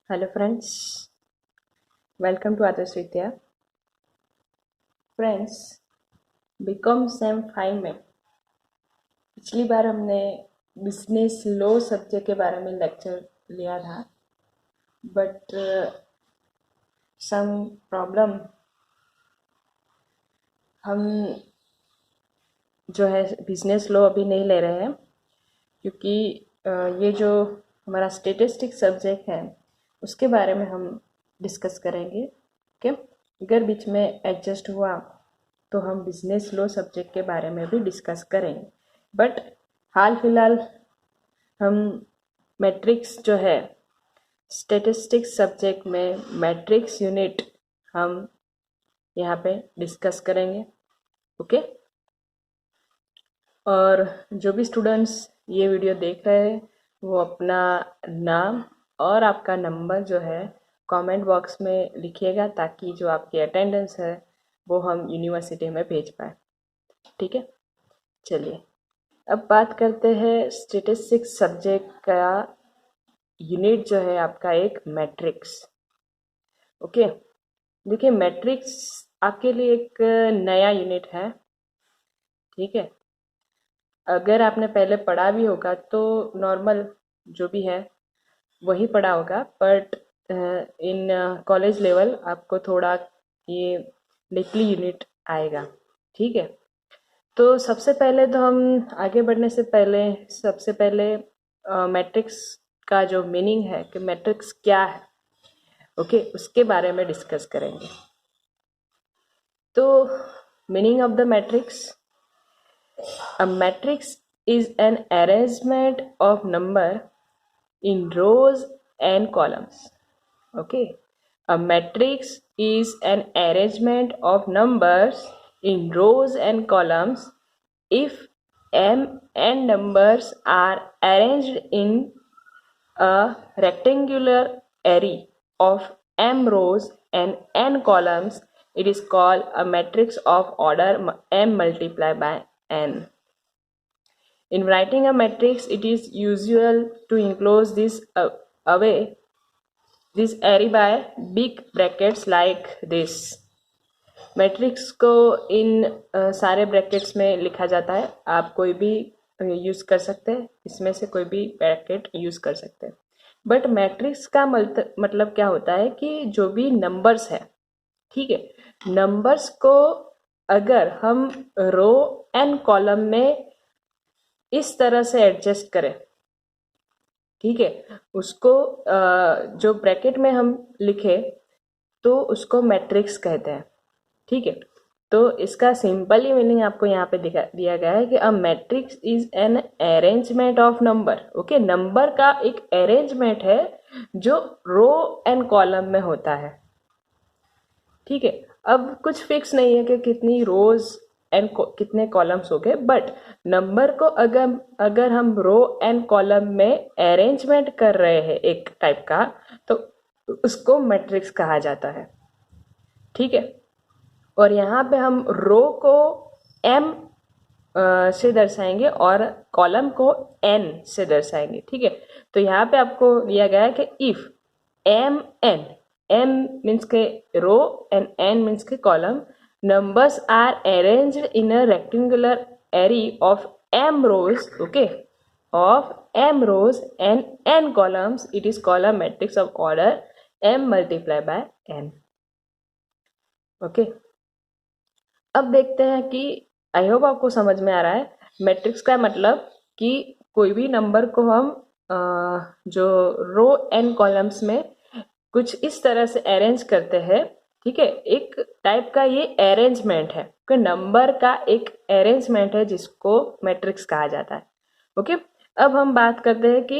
Hello friends, welcome to Adarsh Vidya. Friends, BCom sem 5 में पिछली बार हमने बिजनेस लॉ सब्जेक्ट के बारे में लेक्चर लिया था, बट सम प्रॉब्लम हम जो है बिजनेस लॉ अभी नहीं ले रहे हैं, क्योंकि ये जो हमारा स्टेटिस्टिक सब्जेक्ट है उसके बारे में हम डिस्कस करेंगे। ओके, अगर बीच में एडजस्ट हुआ तो हम बिजनेस लॉ सब्जेक्ट के बारे में भी डिस्कस करेंगे। बट हाल फिलहाल हम मैट्रिक्स जो है स्टेटिस्टिक्स सब्जेक्ट में मैट्रिक्स यूनिट हम यहाँ पे डिस्कस करेंगे। ओके, और जो भी स्टूडेंट्स ये वीडियो देख रहे हैं वो अपना नाम और आपका नंबर जो है कमेंट बॉक्स में लिखिएगा, ताकि जो आपकी अटेंडेंस है वो हम यूनिवर्सिटी में भेज पाए। ठीक है, चलिए अब बात करते हैं स्टैटिस्टिक्स सब्जेक्ट का यूनिट जो है आपका एक मैट्रिक्स। ओके, देखिए मैट्रिक्स आपके लिए एक नया यूनिट है। ठीक है, अगर आपने पहले पढ़ा भी होगा तो नॉर्मल जो भी है वही पढ़ा होगा, बट इन कॉलेज लेवल आपको थोड़ा ये डीपली यूनिट आएगा। ठीक है, तो सबसे पहले तो हम आगे बढ़ने से पहले सबसे पहले मैट्रिक्स का जो मीनिंग है कि मैट्रिक्स क्या है, ओके, उसके बारे में डिस्कस करेंगे। तो meaning of the matrix: a matrix is an arrangement of number in rows and columns. Okay, a matrix is an arrangement of numbers in rows and columns if m n numbers are arranged in a rectangular array of m rows and n columns. It is called a matrix of order m multiplied by n. In writing a matrix, it is usual to enclose this array by big brackets like this. Matrix को इन सारे brackets में लिखा जाता है। आप कोई भी use कर सकते हैं, इसमें से कोई भी ब्रैकेट यूज़ कर सकते हैं। बट मैट्रिक्स का मतलब क्या होता है कि जो भी नंबर्स है, ठीक है, नंबर्स को अगर हम रो एंड कॉलम में इस तरह से एडजस्ट करें, ठीक है, उसको जो ब्रैकेट में हम लिखे तो उसको मैट्रिक्स कहते हैं। ठीक है, तो इसका सिंपली मीनिंग आपको यहाँ पे दिया गया है कि a matrix is an arrangement of number. Okay, number का एक अरेंजमेंट है जो रो एंड कॉलम में होता है। ठीक है, अब कुछ फिक्स नहीं है कि कितनी रोज एंड कितने कॉलम्स हो गए, बट नंबर को अगर हम रो एंड कॉलम में अरेंजमेंट कर रहे हैं एक टाइप का, तो उसको मैट्रिक्स कहा जाता है। ठीक है, और यहाँ पे हम रो को m से दर्शाएंगे और कॉलम को n से दर्शाएंगे। ठीक है, तो यहाँ पे आपको दिया गया है कि इफ m मीन्स के रो एंड n मीन्स के column, numbers are arranged in a rectangular array of m rows, okay, of m rows and n columns, it is called a matrix of order m multiplied by n. Okay, अब देखते हैं कि I hope आपको समझ में आ रहा है matrix का मतलब कि कोई भी नंबर को हम जो रो एंड कॉलम्स में कुछ इस तरह से अरेंज करते हैं। ठीक है, एक टाइप का ये अरेंजमेंट है कि नंबर का एक अरेंजमेंट है जिसको मैट्रिक्स कहा जाता है। ओके, अब हम बात करते हैं कि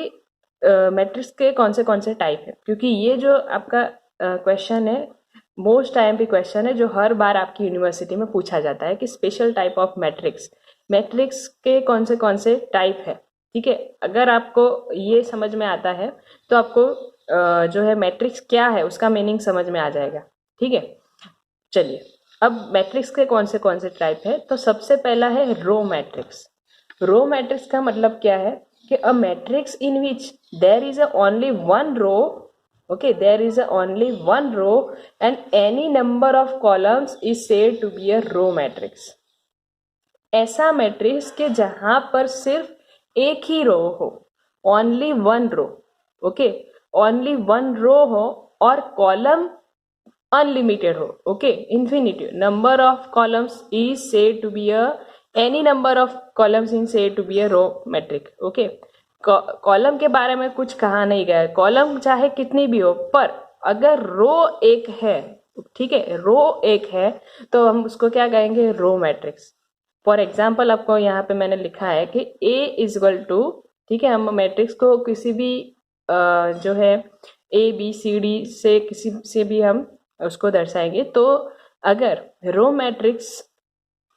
मैट्रिक्स के कौन से टाइप है, क्योंकि ये जो आपका क्वेश्चन है मोस्ट आईएमपी क्वेश्चन है जो हर बार आपकी यूनिवर्सिटी में पूछा जाता है कि स्पेशल टाइप ऑफ मैट्रिक्स के कौन से टाइप है। ठीक है, अगर आपको ये समझ में आता है तो आपको जो है मैट्रिक्स क्या है उसका मीनिंग समझ में आ जाएगा। ठीक है, चलिए अब मैट्रिक्स के कौन से टाइप है, तो सबसे पहला है रो मैट्रिक्स। रो मैट्रिक्स का मतलब क्या है कि a matrix in which there is only one row Okay, there is only one row and any number of columns is said to be a row matrix. ऐसा matrix के जहां पर सिर्फ एक ही रो हो, only one row, okay, only one row हो और कॉलम अनलिमिटेड हो, okay, infinity number of columns is said to be a any number of columns in said to be a row matrix, okay. Column के बारे में कुछ कहा नहीं गया है, कॉलम चाहे कितनी भी हो, पर अगर रो एक है, ठीक है, रो एक है तो हम उसको क्या कहेंगे, रो मैट्रिक्स। फॉर एग्जाम्पल आपको यहाँ पे मैंने लिखा है कि A इज इक्वल टू, ठीक है, हम मैट्रिक्स को किसी भी जो है ABCD से किसी से भी हम उसको दर्शाएंगे। तो अगर रो मैट्रिक्स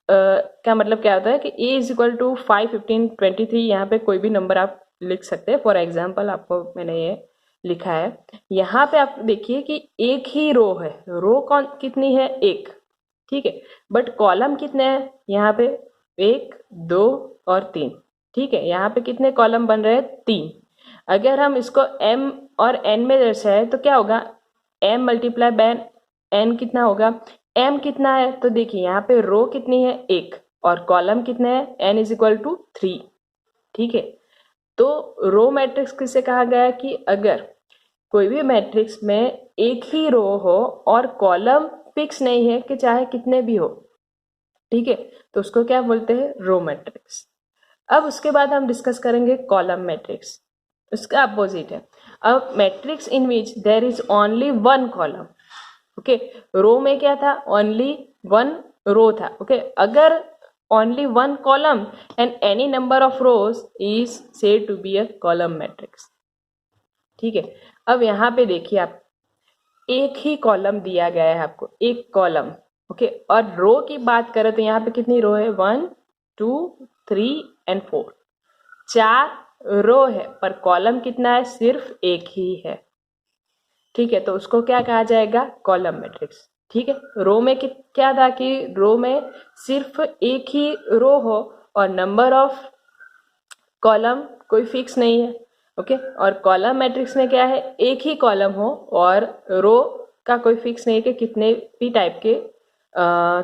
का मतलब क्या होता है कि A इज इक्वल टू 5, 15, 23, यहाँ पे कोई भी नंबर आप लिख सकते हैं। फॉर एग्जाम्पल आपको मैंने ये लिखा है, यहाँ पे आप देखिए कि एक ही रो है, रो कौन कितनी है, एक, ठीक है, बट कॉलम कितने हैं यहाँ पे, 1, 2 और 3, ठीक है, यहाँ पे कितने कॉलम बन रहे हैं, 3। अगर हम इसको m और n में दर्शाए तो क्या होगा, m मल्टीप्लाई बाय n कितना होगा, m कितना है, तो देखिए यहाँ पे रो कितनी है, 1, और कॉलम कितने हैं, n इज इक्वल टू 3, ठीक है। तो रो मैट्रिक्स किसे कहा गया है कि अगर कोई भी मैट्रिक्स में एक ही रो हो और कॉलम फिक्स नहीं है कि चाहे कितने भी हो, ठीक है, तो उसको क्या बोलते हैं, रो मैट्रिक्स। अब उसके बाद हम डिस्कस करेंगे कॉलम मैट्रिक्स, उसका अपोजिट है। अब matrix in which there is only one column, okay, row में क्या था, ओनली वन रो था, ओके, अगर only one column and any number of rows is said to be a column matrix, ठीक है। अब यहाँ पे देखिए आप, एक ही कॉलम दिया गया है आपको, एक कॉलम, ओके, और रो की बात करें तो यहाँ पे कितनी रो है, 1, 2, 3 एंड 4, 4 रो है, पर कॉलम कितना है, सिर्फ एक ही है, ठीक है, तो उसको क्या कहा जाएगा, कॉलम मैट्रिक्स, ठीक है। रो में क्या था कि रो में सिर्फ एक ही रो हो और नंबर ऑफ कॉलम कोई फिक्स नहीं है, ओके, और कॉलम मैट्रिक्स में क्या है, एक ही कॉलम हो और रो का कोई फिक्स नहीं है कि कितने भी टाइप के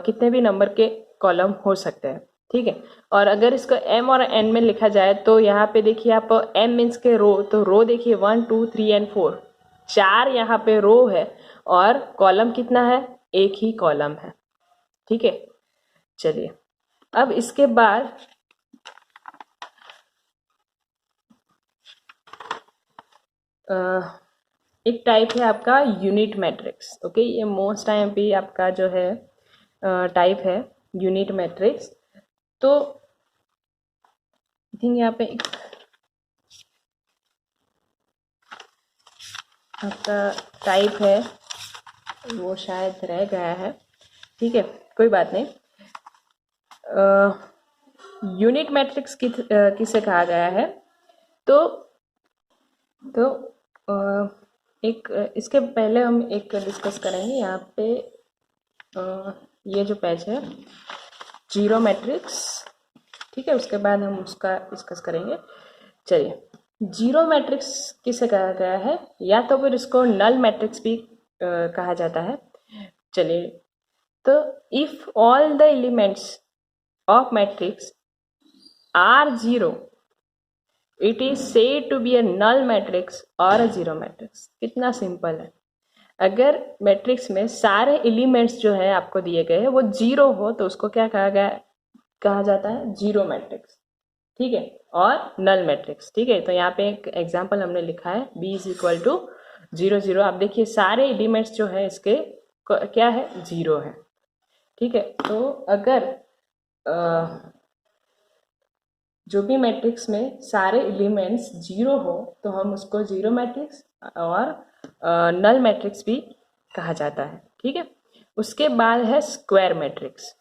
कितने भी नंबर के कॉलम हो सकते हैं, ठीक है। और अगर इसको m और n में लिखा जाए तो यहाँ पे देखिए आप, m मीन्स के रो, तो रो देखिए 1, 2, 3 एंड 4, 4 यहाँ पे रो है और कॉलम कितना है, एक ही कॉलम है, ठीक है। चलिए, अब इसके बाद एक टाइप है आपका यूनिट मैट्रिक्स, ओके, ये मोस्ट टाइम भी आपका जो है टाइप है यूनिट मैट्रिक्स। तो आई थिंक यहाँ पे एक आपका टाइप है, वो शायद रह गया है, ठीक है, कोई बात नहीं। यूनिट मैट्रिक्स किसे कहा गया है, तो एक इसके पहले हम एक डिस्कस करेंगे यहाँ पे, ये जो पेज है जीरो मैट्रिक्स, ठीक है, उसके बाद हम उसका डिस्कस करेंगे। चलिए, जीरो मैट्रिक्स किसे कहा गया है, या तो फिर इसको नल मैट्रिक्स भी कहा जाता है। चलिए, तो if all the elements of matrix are zero, it is said to be a null matrix और अ जीरो मैट्रिक्स। कितना सिंपल है, अगर मैट्रिक्स में सारे एलिमेंट्स जो है आपको दिए गए हैं वो जीरो हो तो उसको क्या कहा जाता है, जीरो मैट्रिक्स, ठीक है, और नल मैट्रिक्स, ठीक है। तो यहाँ पे एक एग्जांपल हमने लिखा है, b इज इक्वल टू 0, 0। आप देखिए सारे एलिमेंट्स जो है इसके क्या है, जीरो है, ठीक है। तो अगर जो भी मैट्रिक्स में सारे एलिमेंट्स जीरो हो तो हम उसको जीरो मैट्रिक्स और नल मैट्रिक्स भी कहा जाता है, ठीक है। उसके बाद है स्क्वायर मैट्रिक्स।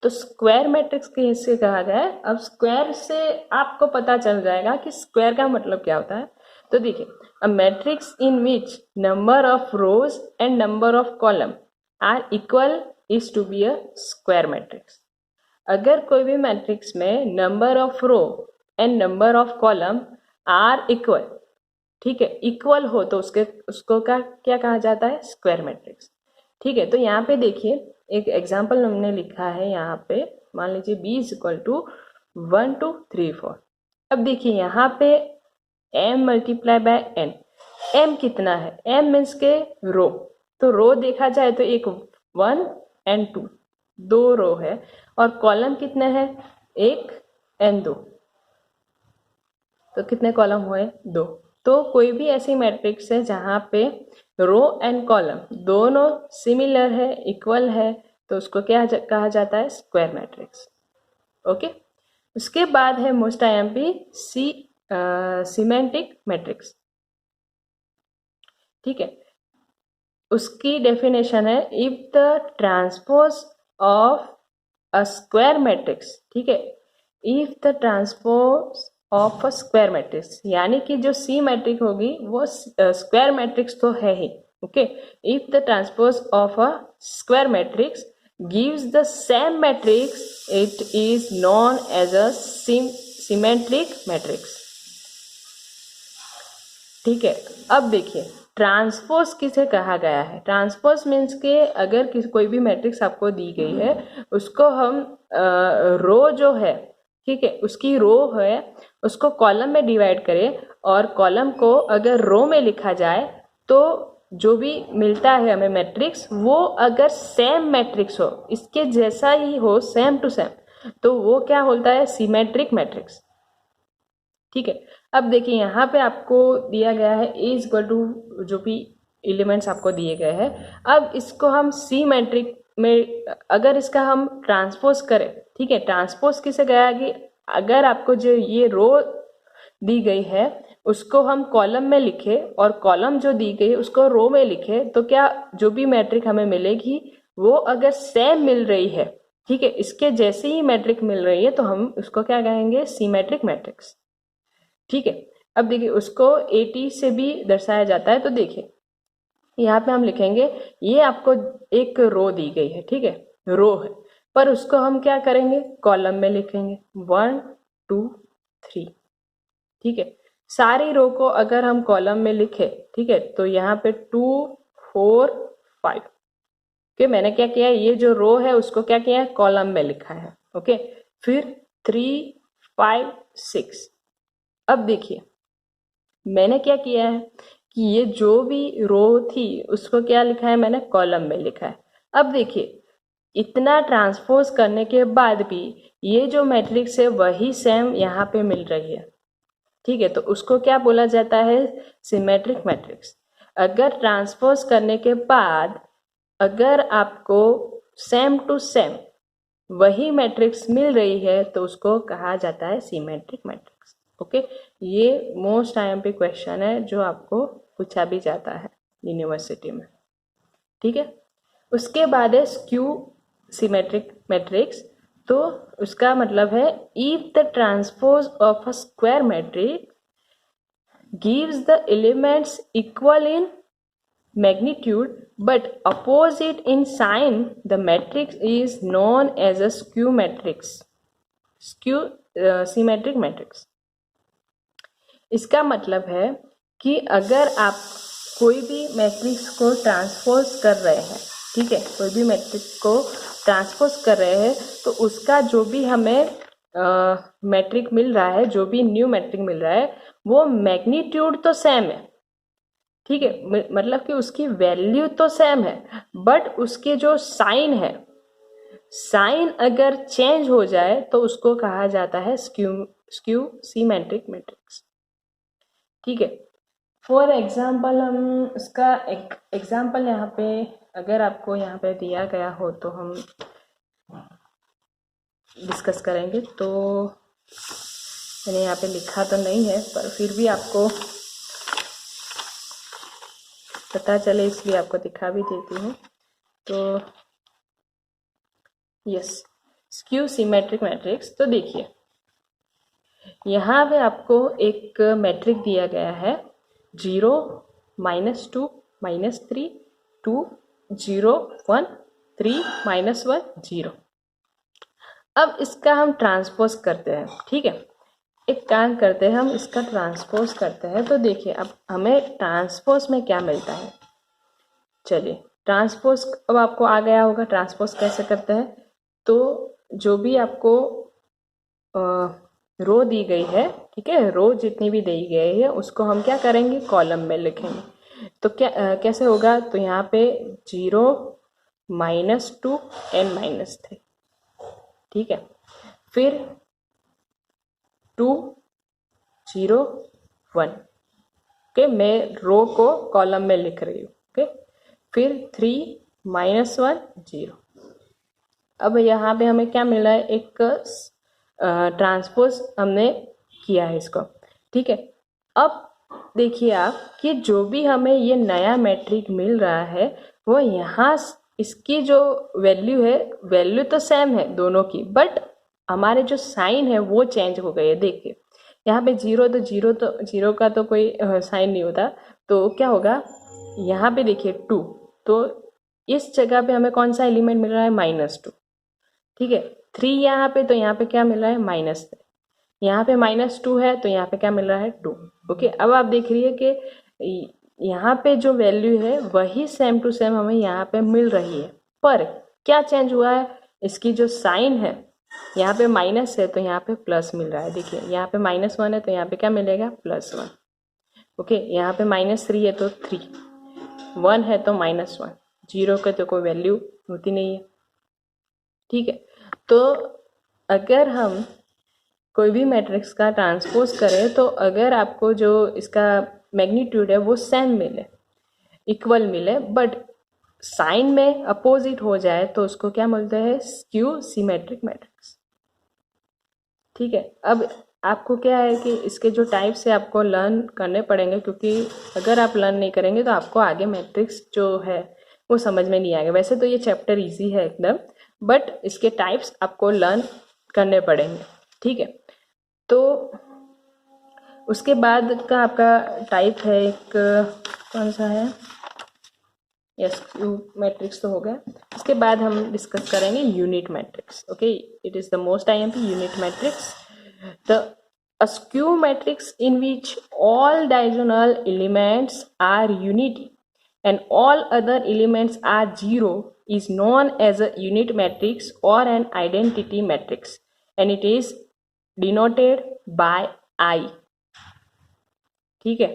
तो स्क्वायर मैट्रिक्स किसे कहा गया है, अब स्क्वायर से आपको पता चल जाएगा कि स्क्वायर का मतलब क्या होता है। तो देखिए, a matrix in which number of rows and number of column are equal is to be a square matrix. अगर कोई भी मैट्रिक्स में number of row and number of column are equal, ठीक है, इक्वल हो तो उसको क्या कहा जाता है, स्क्वायर मैट्रिक्स। ठीक है, तो यहाँ पे देखिए एक एग्जाम्पल हमने लिखा है यहाँ पे, मान लीजिए b इज इक्वल टू 1 2 3 4। अब देखिए यहाँ पे m multiply by n, m कितना है, m मीन्स के रो, तो रो देखा जाए तो एक 1 एंड 2, दो रो है, और कॉलम कितने हैं, एक एंड दो, तो कितने कॉलम हुए, दो। तो कोई भी ऐसी मैट्रिक्स है जहाँ पे रो एंड कॉलम दोनों सिमिलर है, इक्वल है, तो उसको क्या कहा जाता है, स्क्वायर मैट्रिक्स। ओके, उसके बाद है मोस्ट आईएमपी सिमेट्रिक मैट्रिक्स। ठीक है, उसकी डेफिनेशन है if the transpose of a square matrix. ठीक है, if the transpose of a square matrix, यानी कि जो सी मैट्रिक होगी वो स्क्वायर मैट्रिक्स तो है ही। Okay, if the transpose of a square matrix gives the same matrix it is known as a symmetric matrix. ठीक है, अब देखिए ट्रांसपोज किसे कहा गया है, ट्रांसपोज मीन्स के अगर कोई भी मैट्रिक्स आपको दी गई है, उसको हम रो जो है, ठीक है, उसकी रो है, उसको कॉलम में डिवाइड करें, और कॉलम को अगर रो में लिखा जाए तो जो भी मिलता है हमें मैट्रिक्स, वो अगर सेम मैट्रिक्स हो, इसके जैसा ही हो, सेम टू सेम, तो वो क्या होता है, सिमेट्रिक मैट्रिक्स। ठीक है, अब देखिए यहाँ पे आपको दिया गया है a इज इक्वल टू जो भी एलिमेंट्स आपको दिए गए हैं, अब इसको हम सी मैट्रिक में अगर इसका हम ट्रांसपोज करें, ठीक है, ट्रांसपोज किसे गया कि अगर आपको जो ये रो दी गई है उसको हम कॉलम में लिखे, और कॉलम जो दी गई है उसको रो में लिखे, तो क्या जो भी मैट्रिक हमें मिलेगी वो अगर सेम मिल रही है, ठीक है, इसके जैसे ही मैट्रिक मिल रही है, तो हम उसको क्या कहेंगे, सिमेट्रिक मैट्रिक्स। ठीक है, अब देखिए उसको 80 से भी दर्शाया जाता है, तो देखिए यहाँ पे हम लिखेंगे ये आपको एक रो दी गई है, ठीक है, रो है, पर उसको हम क्या करेंगे, कॉलम में लिखेंगे 1 2 3। ठीक है, सारी रो को अगर हम कॉलम में लिखे, ठीक है, तो यहाँ पे 2 4 5। ओके, मैंने क्या किया है, ये जो रो है उसको क्या किया है, कॉलम में लिखा है। ओके, फिर 3 5 6। अब देखिए मैंने क्या किया है कि ये जो भी रो थी उसको क्या लिखा है, मैंने कॉलम में लिखा है। अब देखिए इतना ट्रांसपोज करने के बाद भी ये जो मैट्रिक्स है वही सेम यहाँ पे मिल रही है। ठीक है, तो उसको क्या बोला जाता है, सिमेट्रिक मैट्रिक्स। अगर ट्रांसपोज करने के बाद अगर आपको सेम टू सेम वही मैट्रिक्स मिल रही है तो उसको कहा जाता है सिमेट्रिक मैट्रिक्स। ओके, ये मोस्ट आईएमपी क्वेश्चन है जो आपको पूछा भी जाता है यूनिवर्सिटी में। ठीक है, उसके बाद है स्क्यू सिमेट्रिक मैट्रिक्स। तो उसका मतलब है if the transpose of a square matrix gives the elements equal in magnitude but opposite in sign, the matrix is known as a skew matrix, skew symmetric matrix। इसका मतलब है कि अगर आप कोई भी मैट्रिक्स को ट्रांसपोज कर रहे हैं, ठीक है, कोई भी मैट्रिक्स को ट्रांसपोज कर रहे हैं, तो उसका जो भी हमें मैट्रिक मिल रहा है, जो भी न्यू मैट्रिक मिल रहा है, वो मैग्नीट्यूड तो सेम है, ठीक है, मतलब कि उसकी वैल्यू तो सेम है, बट उसके जो साइन है, साइन अगर चेंज हो जाए तो उसको कहा जाता है स्क्यू सिमेट्रिक मैट्रिक्स। ठीक है, फॉर एग्जाम्पल हम इसका एक एग्जाम्पल यहाँ पे अगर आपको यहाँ पे दिया गया हो तो हम डिस्कस करेंगे। तो मैंने यहाँ पे लिखा तो नहीं है, पर फिर भी आपको पता चले इसलिए आपको दिखा भी देती हूँ। तो यस, स्क्यू सिमेट्रिक मैट्रिक्स। तो देखिए यहाँ पे आपको एक मैट्रिक दिया गया है 0 -2 -3 2 0 1 3 -1 0। अब इसका हम ट्रांसपोज करते हैं। ठीक है, एक काम करते हैं, हम इसका ट्रांसपोज करते हैं। तो देखिए अब हमें ट्रांसपोज में क्या मिलता है। चलिए ट्रांसपोज अब आपको आ गया होगा ट्रांसपोज कैसे करते हैं। तो जो भी आपको रो दी गई है, ठीक है, रो जितनी भी दी गई है उसको हम क्या करेंगे, कॉलम में लिखेंगे। तो क्या कैसे होगा, तो यहाँ पे 0 -2 एंड -3, ठीक है। फिर 2 0 1, ओके, मैं रो को कॉलम में लिख रही हूँ, ओके। फिर 3 -1 0। अब यहाँ पे हमें क्या मिला है, एक ट्रांसपोज हमने किया है इसको, ठीक है। अब देखिए आप कि जो भी हमें ये नया मैट्रिक मिल रहा है वो यहाँ इसकी जो वैल्यू है, वैल्यू तो सेम है दोनों की, बट हमारे जो साइन है वो चेंज हो गए। देखिए यहाँ पे जीरो का तो कोई साइन नहीं होता, तो क्या होगा यहाँ पे देखिए 2, तो इस जगह पे हमें कौन सा एलिमेंट मिल रहा है, -2, ठीक है। 3 यहाँ पे, तो यहाँ पे क्या मिल रहा है, -3, यहाँ पे -2 है तो यहाँ पे क्या मिल रहा है, 2, ओके। अब आप देख रही है कि यहाँ पे जो वैल्यू है वही सेम टू सेम हमें यहाँ पे मिल रही है, पर क्या चेंज हुआ है, इसकी जो साइन है, यहाँ पे माइनस है तो यहाँ पे प्लस मिल रहा है। देखिए यहाँ पे -1 है तो यहाँ पे क्या मिलेगा, +1, ओके। यहाँ पे -3 है तो 3, 1 है तो -1, 0 के तो कोई वैल्यू होती नहीं है, ठीक है। तो अगर हम कोई भी मैट्रिक्स का ट्रांसपोज करें तो अगर आपको जो इसका मैग्नीट्यूड है वो सेम मिले, इक्वल मिले, बट साइन में अपोजिट हो जाए तो उसको क्या बोलते हैं, स्क्यू सिमेट्रिक मैट्रिक्स, ठीक है। अब आपको क्या है कि इसके जो टाइप्स है आपको लर्न करने पड़ेंगे, क्योंकि अगर आप लर्न नहीं करेंगे तो आपको आगे मैट्रिक्स जो है वो समझ में नहीं आएगा। वैसे तो ये चैप्टर इजी है एकदम, बट इसके टाइप्स आपको लर्न करने पड़ेंगे, ठीक है। तो उसके बाद का आपका टाइप है एक, कौन सा है, यस, मैट्रिक्स तो हो गया। इसके बाद हम डिस्कस करेंगे unit matrix, okay. It is the most IMP unit matrix, the a skew matrix in which all diagonal elements are unity and all other elements are zero is known as a unit matrix or an identity matrix, and it is denoted by I, ठीक है।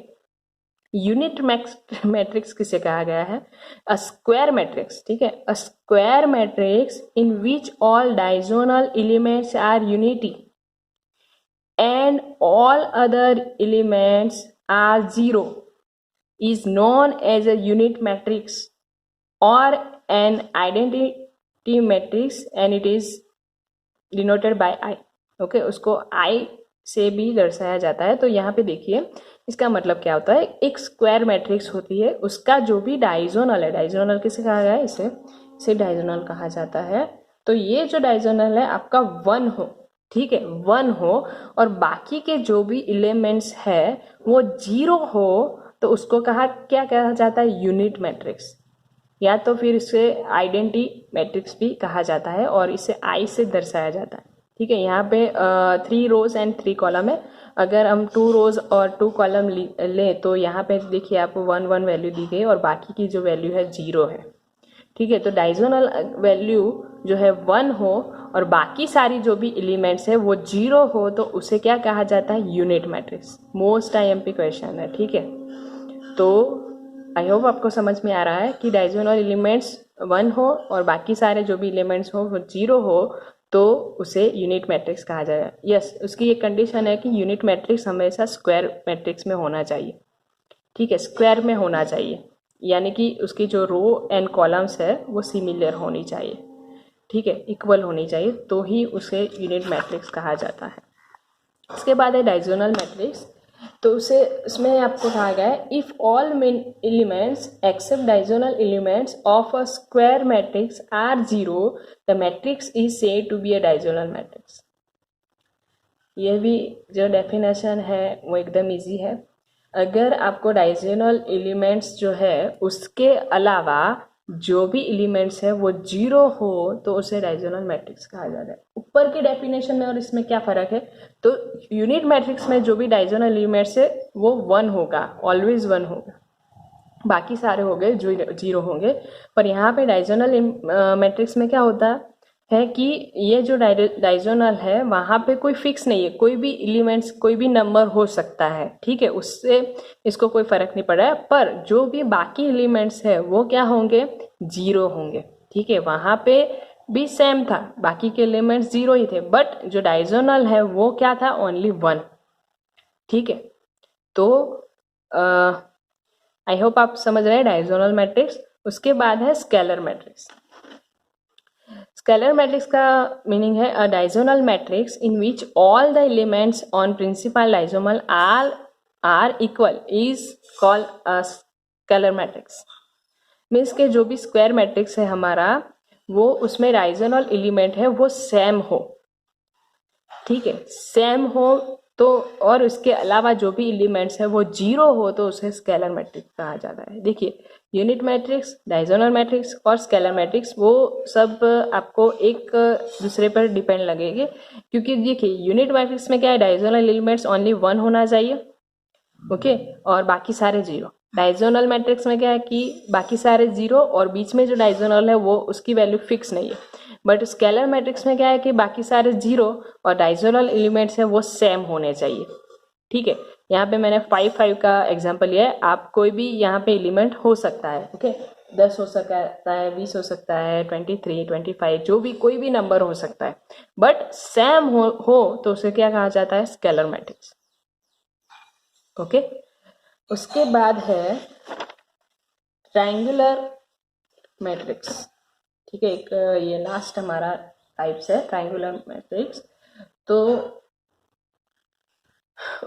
Unit matrix किसे कहा गया है, a square matrix, ठीक है, a square matrix in which all diagonal elements are unity and all other elements are zero is known as a unit matrix or an identity matrix, and it is denoted by I, okay। उसको I से भी दर्शाया जाता है। तो यहाँ पे देखिए इसका मतलब क्या होता है, एक स्क्वायर मैट्रिक्स होती है, उसका जो भी डायगोनल है, डायगोनल किसे कहा गया है, इसे डायगोनल कहा जाता है। तो ये जो डायगोनल है आपका 1 हो, ठीक है, 1 हो, और बाकी के जो भी एलिमेंट्स है वो 0 हो, तो उसको क्या कहा जाता है, यूनिट मैट्रिक्स, या तो फिर इसे आइडेंटिटी मैट्रिक्स भी कहा जाता है, और इसे I से दर्शाया जाता है, ठीक है। यहाँ पे 3 रोज एंड 3 कॉलम है। अगर हम 2 रोज और 2 कॉलम लें तो यहाँ पे देखिए आपको 1 1 वैल्यू दी गई और बाकी की जो वैल्यू है 0 है, ठीक है। तो डायगोनल वैल्यू जो है 1 हो और बाकी सारी जो भी एलिमेंट्स है वो 0 हो, तो उसे क्या कहा जाता है, unit matrix. Most IMP question है, ठीक है। तो आई होप आपको समझ में आ रहा है कि डायगोनल एलिमेंट्स 1 हो और बाकी सारे जो भी एलिमेंट्स हो वो 0 हो, तो उसे यूनिट मैट्रिक्स कहा जाएगा। यस, उसकी एक कंडीशन है कि यूनिट मैट्रिक्स हमेशा स्क्वायर मैट्रिक्स में होना चाहिए, ठीक है, स्क्वायर में होना चाहिए, यानी कि उसकी जो रो एंड कॉलम्स है वो सिमिलर होनी चाहिए, ठीक है, इक्वल होनी चाहिए, तो ही उसे यूनिट मैट्रिक्स कहा जाता है। इसके बाद है डायगोनल मैट्रिक्स। तो उसमें आपको कहा गया है, if all elements except diagonal elements of a square matrix are 0, the matrix is said to be a diagonal matrix. ये भी जो डेफिनेशन है वो एकदम इजी है। अगर आपको डायगोनल एलिमेंट्स जो है उसके अलावा जो भी एलिमेंट्स है वो जीरो हो तो उसे डायगोनल मैट्रिक्स कहा जाता है। ऊपर के डेफिनेशन में और इसमें क्या फ़र्क है, तो यूनिट मैट्रिक्स में जो भी डायगोनल एलिमेंट्स है वो वन होगा, ऑलवेज वन होगा, बाकी सारे हो गए जो जीरो होंगे। पर यहाँ पे डायगोनल मैट्रिक्स में क्या होता है कि ये जो डायगोनल है वहाँ पे कोई फिक्स नहीं है, कोई भी एलिमेंट्स कोई भी नंबर हो सकता है, ठीक है, उससे इसको कोई फर्क नहीं पड़ रहा है। पर जो भी बाकी एलिमेंट्स है वो क्या होंगे, जीरो होंगे, ठीक है। वहाँ पे भी सेम था, बाकी के एलिमेंट्स जीरो ही थे, बट जो डायगोनल है वो क्या था, ओनली वन, ठीक है। तो आई होप आप समझ रहे हैं डायगोनल मैट्रिक्स। उसके बाद है स्केलर मैट्रिक्स। स्केलर मैट्रिक्स का मीनिंग है a diagonal matrix in which all the elements on principal diagonal are equal is called a scalar matrix. Means के जो भी स्क्वायर मैट्रिक्स है हमारा, वो उसमें डायगोनल एलिमेंट है वो सेम हो, ठीक है, सेम हो तो, और उसके अलावा जो भी एलिमेंट्स है वो जीरो हो तो उसे स्केलर मैट्रिक्स कहा जाता है। देखिए यूनिट मैट्रिक्स, डायगोनल मैट्रिक्स और स्केलर मैट्रिक्स वो सब आपको एक दूसरे पर डिपेंड लगेंगे, क्योंकि देखिए यूनिट मैट्रिक्स में क्या है, डायगोनल एलिमेंट्स ओनली वन होना चाहिए, ओके, और बाकी सारे जीरो। डायगोनल मैट्रिक्स में क्या है कि बाकी सारे जीरो और बीच में जो डायगोनल है वो उसकी वैल्यू फिक्स नहीं है। बट स्केलर मैट्रिक्स में क्या है कि बाकी सारे जीरो और डायगोनल एलिमेंट्स है वो सेम होने चाहिए, ठीक है। यहाँ पे मैंने 5 का एग्जांपल लिया है, आप कोई भी यहाँ पे एलिमेंट हो सकता है, ओके, 10 हो सकता है, 20 हो सकता है, 23, 25, जो भी कोई भी नंबर हो सकता है, बट सेम हो तो उसे क्या कहा जाता है, स्केलर मैट्रिक्स, ओके। उसके बाद है ट्रायंगुलर मैट्रिक्स, ठीक है, एक ये लास्ट हमारा टाइप्स है ट्रायंगुलर मैट्रिक्स। तो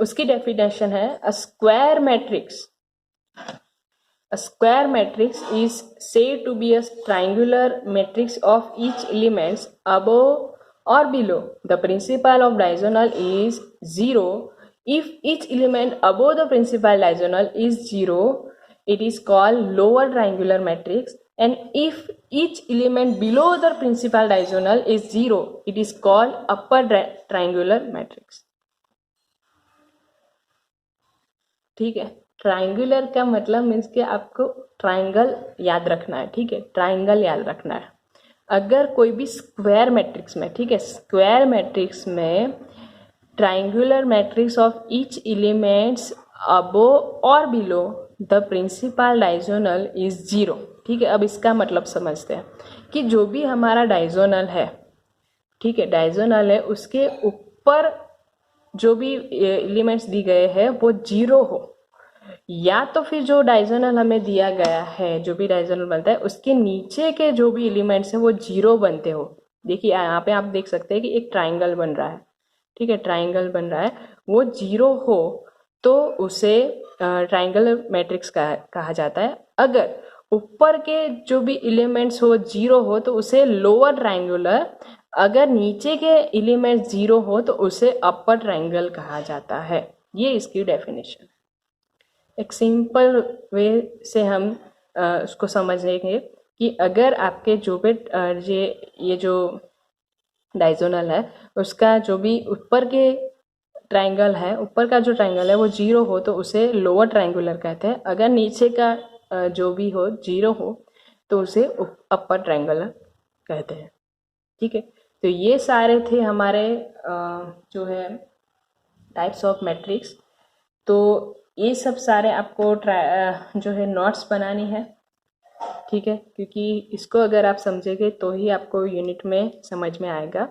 उसकी डेफिनेशन है a square matrix, a square matrix is said to be a triangular matrix of each elements above or below the principal of diagonal is 0. If each element above the principal diagonal is 0, it is called lower triangular matrix, and if each element below the principal diagonal is 0, it is called upper triangular matrix, ठीक है। Triangular का मतलब means कि आपको triangle याद रखना है, ठीक है, ट्राइंगल याद रखना है। अगर कोई भी स्क्वायर मैट्रिक्स में, ठीक है, स्क्वायर मैट्रिक्स में triangular matrix of each elements above और below the principal diagonal is zero, ठीक है। अब इसका मतलब समझते हैं कि जो भी हमारा डायगोनल है, ठीक है, डायगोनल है, उसके ऊपर जो भी एलिमेंट्स दी गए हैं वो जीरो हो, या तो फिर जो डायगोनल हमें दिया गया है, जो भी डायगोनल बनता है उसके नीचे के जो भी एलिमेंट्स हैं वो जीरो बनते हो। देखिए यहाँ पे आप देख सकते हैं कि एक ट्राइंगल बन रहा है, ठीक है, ट्राइंगल बन रहा है, वो जीरो हो तो उसे ट्राइंगल मैट्रिक्स कहा जाता है। अगर ऊपर के जो भी एलिमेंट्स हो जीरो हो तो उसे लोअर ट्राइंगुलर, अगर नीचे के एलिमेंट्स जीरो हो तो उसे अपर ट्राइंगल कहा जाता है। ये इसकी डेफिनेशन। एक सिंपल वे से हम उसको समझ लेंगे कि अगर आपके जो भी ये जो डायगोनल है उसका जो भी ऊपर के ट्राइंगल है, ऊपर का जो ट्राइंगल है वो जीरो हो तो उसे लोअर ट्राइंगुलर कहते हैं। अगर नीचे का जो भी हो जीरो हो तो उसे अपर ट्राइंगुलर कहते हैं, ठीक है। तो ये सारे थे हमारे जो है टाइप्स ऑफ मैट्रिक्स। तो ये सब सारे आपको जो है नोट्स बनानी है, ठीक है, क्योंकि इसको अगर आप समझेंगे तो ही आपको यूनिट में समझ में आएगा।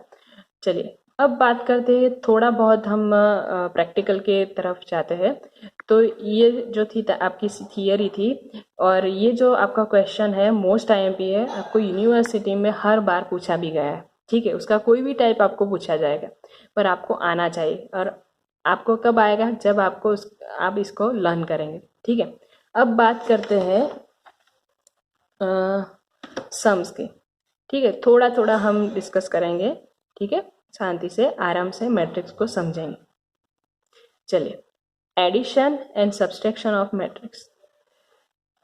चलिए अब बात करते हैं, थोड़ा बहुत हम प्रैक्टिकल के तरफ जाते हैं। तो ये जो थी आपकी थियरी थी, और ये जो आपका क्वेश्चन है मोस्ट आईएमपी है, आपको यूनिवर्सिटी में हर बार पूछा भी गया है, ठीक है। उसका कोई भी टाइप आपको पूछा जाएगा, पर आपको आना चाहिए। और आपको कब आएगा, जब आपको आप इसको लर्न करेंगे, ठीक है। अब बात करते हैं सम्स की, ठीक है, थोड़ा थोड़ा हम डिस्कस करेंगे, ठीक है, शांति से आराम से मैट्रिक्स को समझेंगे। चलिए, addition and subtraction of matrix.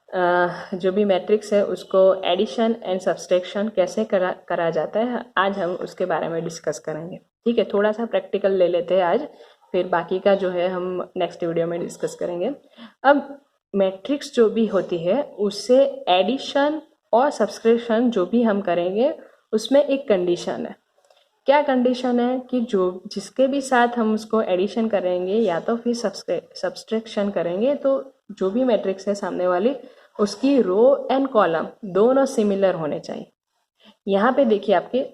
जो भी मैट्रिक्स है उसको एडिशन एंड सब्सट्रैक्शन कैसे करा जाता है, आज हम उसके बारे में डिस्कस करेंगे। ठीक है, थोड़ा सा प्रैक्टिकल ले लेते हैं आज, फिर बाकी का जो है हम नेक्स्ट वीडियो में डिस्कस करेंगे। अब मैट्रिक्स जो भी होती है उससे एडिशन और सब्सट्रैक्शन जो भी हम करेंगे उसमें एक कंडीशन है। क्या कंडीशन है कि जो जिसके भी साथ हम उसको एडिशन करेंगे या तो फिर सब्सट्रैक्शन करेंगे, तो जो भी मैट्रिक्स है सामने वाली उसकी रो एंड कॉलम दोनों सिमिलर होने चाहिए। यहाँ पे देखिए आपके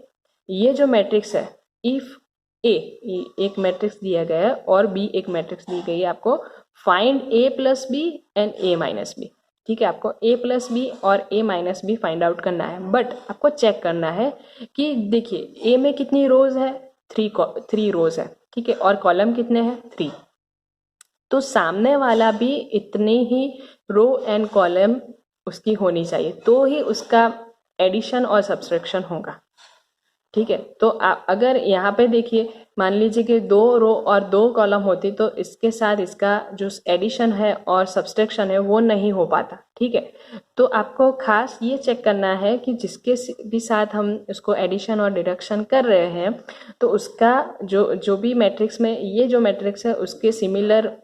ये जो मैट्रिक्स है, इफ ए एक मैट्रिक्स दिया गया है और बी एक मैट्रिक्स दी गई है, आपको find A plus B and A minus B. ठीक है, आपको ए प्लस बी और A minus B find out करना है, बट आपको चेक करना है कि देखिए ए में कितनी रोज है, थ्री रोज है। ठीक है, और कॉलम कितने हैं, 3। तो सामने वाला भी इतनी ही रो एंड कॉलम उसकी होनी चाहिए, तो ही उसका एडिशन और सब्सट्रैक्शन होगा। ठीक है, तो अगर यहाँ पे देखिए मान लीजिए कि 2 रो और 2 कॉलम होती तो इसके साथ इसका जो एडिशन है और सब्सट्रैक्शन है वो नहीं हो पाता। ठीक है, तो आपको खास ये चेक करना है कि जिसके भी साथ हम इसको एडिशन और डिडक्शन कर रहे हैं तो उसका जो भी मैट्रिक्स में ये जो मैट्रिक्स है उसके सिमिलर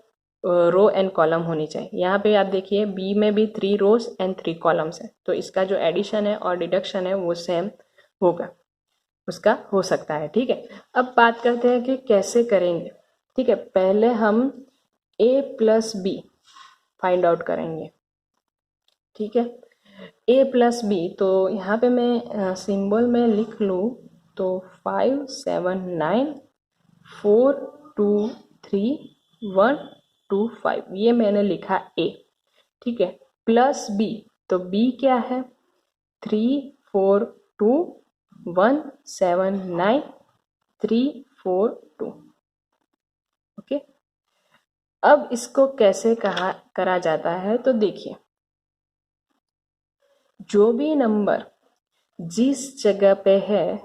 रो एंड कॉलम होनी चाहिए। यहाँ पे आप देखिए बी में भी 3 रोज एंड 3 कॉलम्स है, तो इसका जो एडिशन है और डिडक्शन है वो सेम होगा, उसका हो सकता है। ठीक है, अब बात करते हैं कि कैसे करेंगे। ठीक है, पहले हम a plus B find out करेंगे। ठीक है, a प्लस बी, तो यहाँ पे मैं सिंबल में लिख लूँ तो 5 7 9 4 2 3 1 2 5, ये मैंने लिखा a। ठीक है, प्लस बी, तो b क्या है, 3 4 2 1 7 9 3 4 2। ओके, अब इसको कैसे करा जाता है, तो देखिए जो भी नंबर जिस जगह पे है,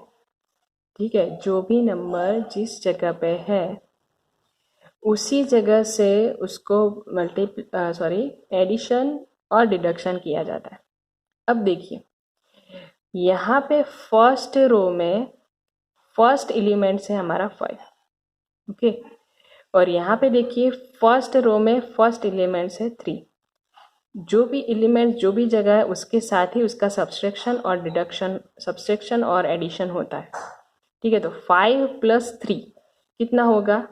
ठीक है, जो भी नंबर जिस जगह पे है उसी जगह से उसको एडिशन और डिडक्शन किया जाता है। अब देखिए यहाँ पे फर्स्ट रो में फर्स्ट एलिमेंट है हमारा 5। ओके, और यहाँ पे देखिए फर्स्ट रो में फर्स्ट एलिमेंट है 3। जो भी एलिमेंट जो भी जगह है उसके साथ ही उसका सब्सट्रैक्शन और एडिशन होता है। ठीक है, तो 5 + 3 कितना होगा,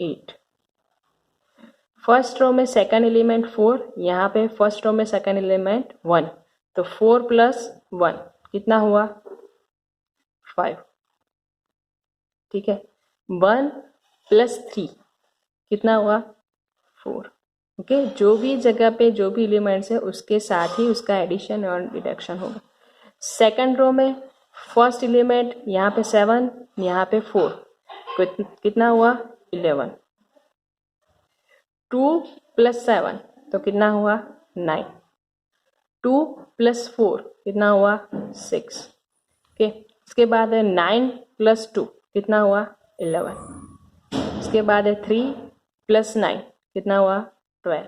8। फर्स्ट रो में सेकंड एलिमेंट 4, यहाँ पे फर्स्ट रो में सेकंड एलिमेंट 1, तो 4 + 1 कितना हुआ, 5। ठीक है, 1 + 3 कितना हुआ, 4। ओके, जो भी जगह पे जो भी एलिमेंट्स है उसके साथ ही उसका एडिशन और डिडक्शन होगा। सेकंड रो में फर्स्ट एलिमेंट यहाँ पे 7, यहाँ पे 4, कितना हुआ, 11। 2 + 7 तो कितना हुआ, 9। 2 + 4 कितना हुआ, 6। ओके, इसके बाद है 9 + 2 कितना हुआ, 11। इसके बाद है 3 + 9 कितना हुआ, 12।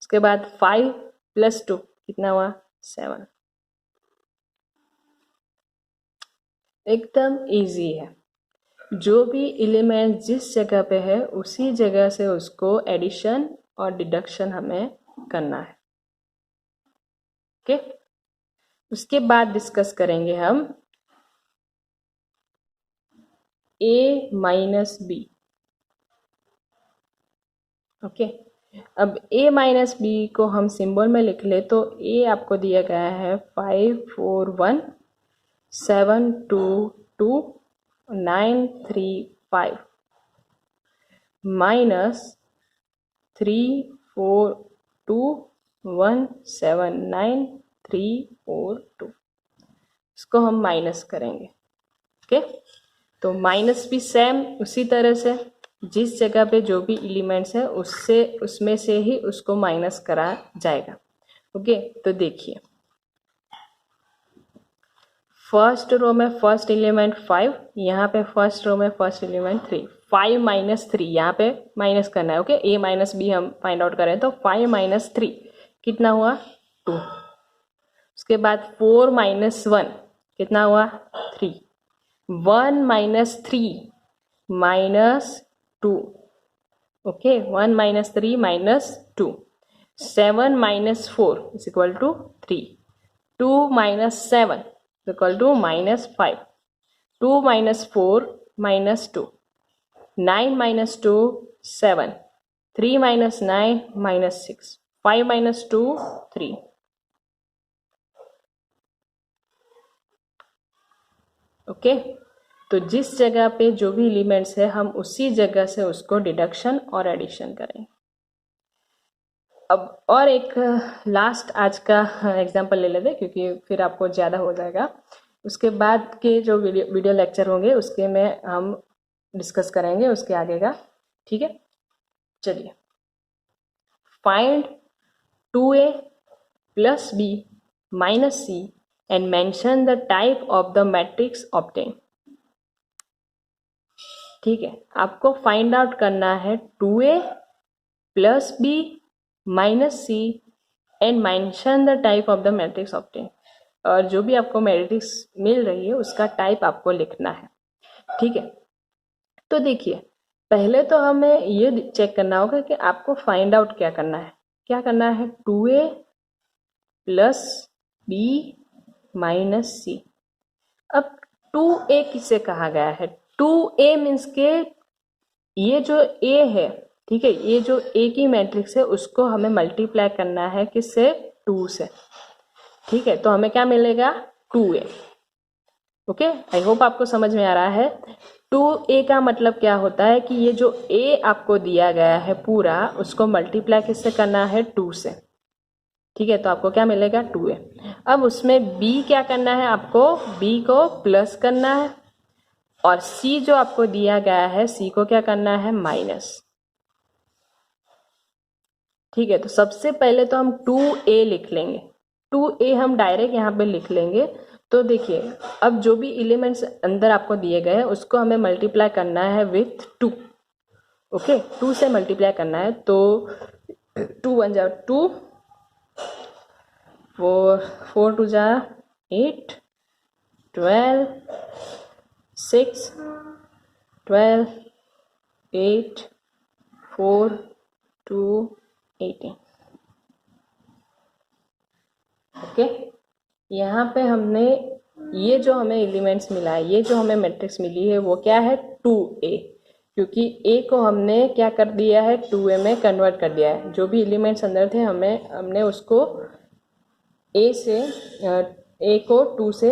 इसके बाद 5 + 2 कितना हुआ, 7। एकदम इजी है, जो भी एलिमेंट जिस जगह पे है उसी जगह से उसको एडिशन और डिडक्शन हमें करना है। ओके, उसके बाद डिस्कस करेंगे हम a - b। ओके, अब a - b को हम सिंबल में लिख ले तो a आपको दिया गया है 5 4 1 7 2 2 9 3 5 -3 4 2 1 7 9 3 4 2, इसको हम माइनस करेंगे। ओके, तो माइनस भी सेम उसी तरह से जिस जगह पे जो भी एलिमेंट्स है उसमें से ही उसको माइनस करा जाएगा। ओके, तो देखिए फर्स्ट रो में फर्स्ट एलिमेंट 5, यहाँ पे फर्स्ट रो में फर्स्ट एलिमेंट 3। 5 - 3 यहाँ पे माइनस करना है। ओके, a - b हम फाइंड आउट करें तो 5 - 3 कितना हुआ, 2। उसके बाद 4 माइनस 1 कितना हुआ 3। 1 minus 3 minus 2, okay 1 minus 3 minus 2। 7 minus 4 is equal to 3। 2 minus 7 is equal to minus 5। 2 minus 4 minus 2। 9 minus 2 7। 3 minus 9 minus 6। 5 minus 2 3। Okay तो जिस जगह पे जो भी एलिमेंट्स है हम उसी जगह से उसको डिडक्शन और एडिशन करें। अब और एक लास्ट आज का एग्जांपल ले लेते हैं क्योंकि फिर आपको ज़्यादा हो जाएगा। उसके बाद के जो वीडियो लेक्चर होंगे उसके में हम डिस्कस करेंगे उसके आगे का, ठीक है। चलिए, find 2a plus b minus c and mention the type of the matrix obtain. ठीक है, आपको फाइंड आउट करना है 2a plus b minus c and mention the type of the matrix obtain. और जो भी आपको मैट्रिक्स मिल रही है उसका टाइप आपको लिखना है, ठीक है। तो देखिए, पहले तो हमें ये चेक करना होगा कि आपको फाइंड आउट क्या करना है। क्या करना है 2a plus b minus c। अब 2a किसे कहा गया है? 2a मीन्स के ये जो a है, ठीक है, ये जो a की मैट्रिक्स है उसको हमें मल्टीप्लाई करना है किससे? 2 से, ठीक है। तो हमें क्या मिलेगा 2a। ओके, आई होप आपको समझ में आ रहा है। 2a का मतलब क्या होता है कि ये जो a आपको दिया गया है पूरा उसको मल्टीप्लाई किससे करना है? 2 से, ठीक है। तो आपको क्या मिलेगा 2a। अब उसमें b क्या करना है? आपको b को प्लस करना है और c जो आपको दिया गया है c को क्या करना है? माइनस, ठीक है। तो सबसे पहले तो हम 2a लिख लेंगे। 2a हम डायरेक्ट यहाँ पे लिख लेंगे। तो देखिए, अब जो भी एलिमेंट्स अंदर आपको दिए गए हैं उसको हमें मल्टीप्लाई करना है विथ 2, ओके। 2 से मल्टीप्लाई करना है तो 2 1 जा 2, 4 2 जा 8, 12 6 12 8 4 2 18, ओके। यहाँ पे हमने ये जो हमें एलिमेंट्स मिला है, ये जो हमें मैट्रिक्स मिली है वो क्या है? 2a, क्योंकि a को हमने क्या कर दिया है? 2a में कन्वर्ट कर दिया है। जो भी एलिमेंट्स अंदर थे हमने उसको a को 2 से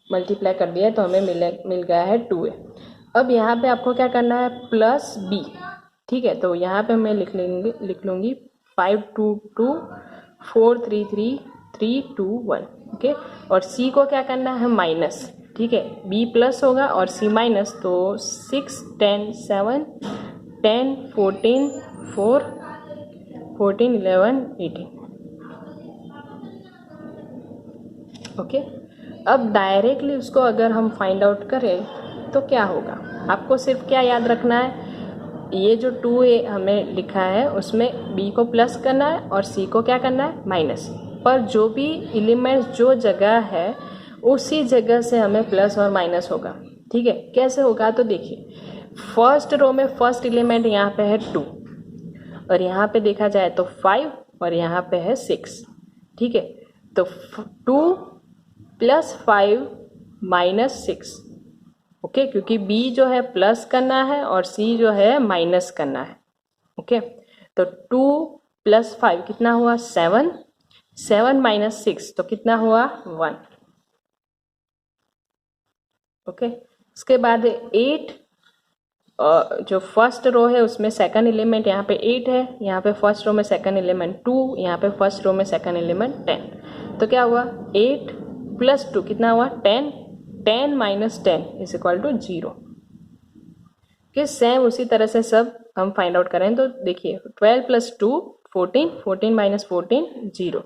मल्टीप्लाई कर दिया है, तो हमें मिल गया है 2a। अब यहाँ पे आपको क्या करना है? प्लस b, ठीक है। तो यहाँ पे मैं लिख लूँगी 5 2 2 4 3 3 3 2 1, ओके। और c को क्या करना है? माइनस, ठीक है। b प्लस होगा और c माइनस, तो 6 10 7 10 14 4 14 11 18, ओके। अब डायरेक्टली उसको अगर हम फाइंड आउट करें तो क्या होगा? आपको सिर्फ क्या याद रखना है? ये जो 2a हमें लिखा है उसमें b को प्लस करना है और c को क्या करना है? माइनस। पर जो भी एलिमेंट जो जगह है उसी जगह से हमें प्लस और माइनस होगा, ठीक है। कैसे होगा? तो देखिए, फर्स्ट रो में फर्स्ट एलिमेंट यहाँ पे है 2 और यहाँ पे देखा जाए तो 5 और यहाँ पे है 6, ठीक है। तो 2 प्लस 5 माइनस 6, ओके, क्योंकि b जो है प्लस करना है और c जो है माइनस करना है, ओके। तो 2 प्लस 5 कितना हुआ? 7, 7 माइनस 6 तो कितना हुआ? 1, ओके। उसके बाद 8, जो फर्स्ट रो है उसमें सेकंड एलिमेंट यहाँ पे 8 है, यहाँ पे फर्स्ट रो में सेकंड एलिमेंट 2, यहाँ पे फर्स्ट रो में सेकंड एलिमेंट 10। तो क्या हुआ? 8 प्लस 2 कितना हुआ? 10, 10 माइनस 10 इज इक्वल टू 0, कि सेम उसी तरह से सब हम फाइंड आउट करें। तो देखिए 12 plus 2 14, 14 minus 14 0,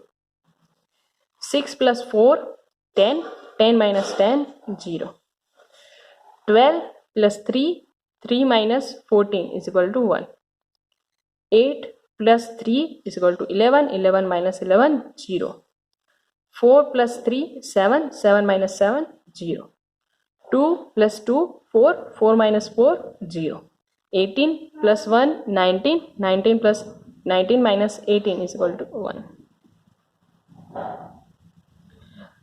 6 plus 4 10, 10 minus 10 0, 12 plus 3 3 minus 14 is equal to 1, 8 plus 3 is equal to 11, 11 minus 11 0, 4 + 3 7, 7 - 7 0, 2 + 2 4, 4 - 4 0, 18 + 1 19, 19 + 19 - 18 = 1।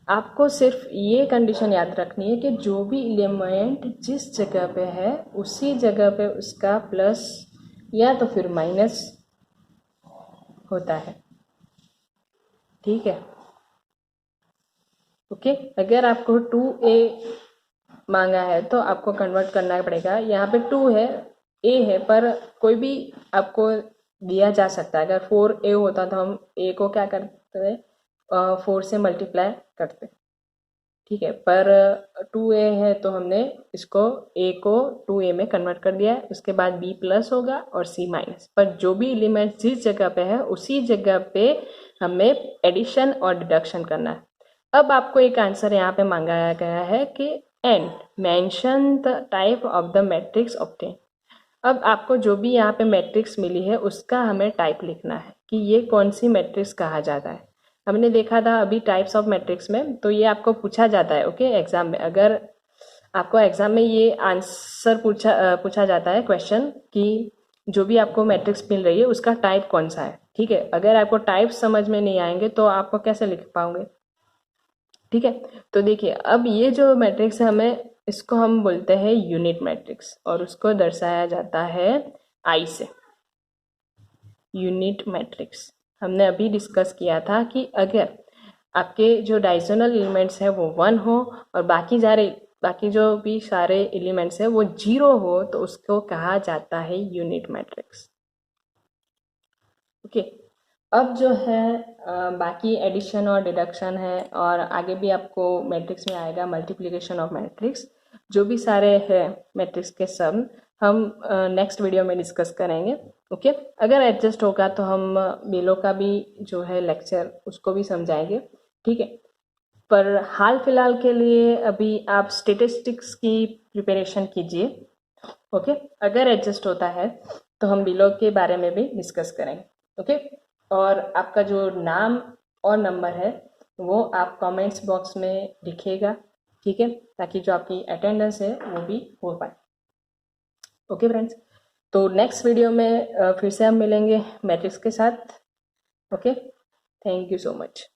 आपको सिर्फ ये कंडीशन याद रखनी है कि जो भी एलिमेंट जिस जगह पे है उसी जगह पे उसका प्लस या तो फिर माइनस होता है, ठीक है। ओके, अगर आपको 2a मांगा है तो आपको कन्वर्ट करना पड़ेगा। यहाँ पे 2 है, a है, पर कोई भी आपको दिया जा सकता है। अगर 4a होता तो हम a को क्या करते, 4 से मल्टीप्लाई करते, ठीक है। पर 2a है तो हमने इसको a को 2a में कन्वर्ट कर दिया है। उसके बाद b प्लस होगा और c माइनस, पर जो भी एलिमेंट जिस जगह पे है उसी जगह पे हमें एडिशन और डिडक्शन करना है। अब आपको एक आंसर यहाँ पे मांगा गया है कि and mention the type of the matrix obtain. अब आपको जो भी यहाँ पे मैट्रिक्स मिली है उसका हमें टाइप लिखना है कि ये कौन सी मैट्रिक्स कहा जाता है। हमने देखा था अभी टाइप्स ऑफ मैट्रिक्स में, तो ये आपको पूछा जाता है ओके एग्जाम में। अगर आपको एग्जाम में ये आंसर पूछा जाता है क्वेश्चन कि जो भी आपको मैट्रिक्स मिल रही है उसका टाइप कौन सा है, ठीक है। अगर आपको टाइप समझ में नहीं आएंगे तो आपको कैसे लिख पाओगे, ठीक है। तो देखिए अब ये जो मैट्रिक्स है हमें इसको हम बोलते हैं यूनिट मैट्रिक्स और उसको दर्शाया जाता है आई से। यूनिट मैट्रिक्स हमने अभी डिस्कस किया था कि अगर आपके जो डायगोनल एलिमेंट्स है वो 1 हो और बाकी जो भी सारे एलिमेंट्स है वो 0 हो तो उसको कहा जाता है यूनिट मैट्रिक्स, ओके। अब जो है बाकी एडिशन और डिडक्शन है और आगे भी आपको मैट्रिक्स में आएगा मल्टीप्लिकेशन ऑफ मैट्रिक्स। जो भी सारे हैं मैट्रिक्स के सम हम नेक्स्ट वीडियो में डिस्कस करेंगे, ओके। अगर एडजस्ट होगा तो हम बेलो का भी जो है लेक्चर उसको भी समझाएंगे, ठीक है। पर हाल फिलहाल के लिए अभी आप स्टेटिस्टिक्स की प्रिपरेशन कीजिए, ओके। अगर एडजस्ट होता है तो हम बिलो के बारे में भी डिस्कस करेंगे, ओके। और आपका जो नाम और नंबर है वो आप कमेंट्स बॉक्स में लिखिएगा, ठीक है, ताकि जो आपकी अटेंडेंस है वो भी हो पाए, ओके फ्रेंड्स। तो नेक्स्ट वीडियो में फिर से हम मिलेंगे मैट्रिक्स के साथ, okay. Thank you so much.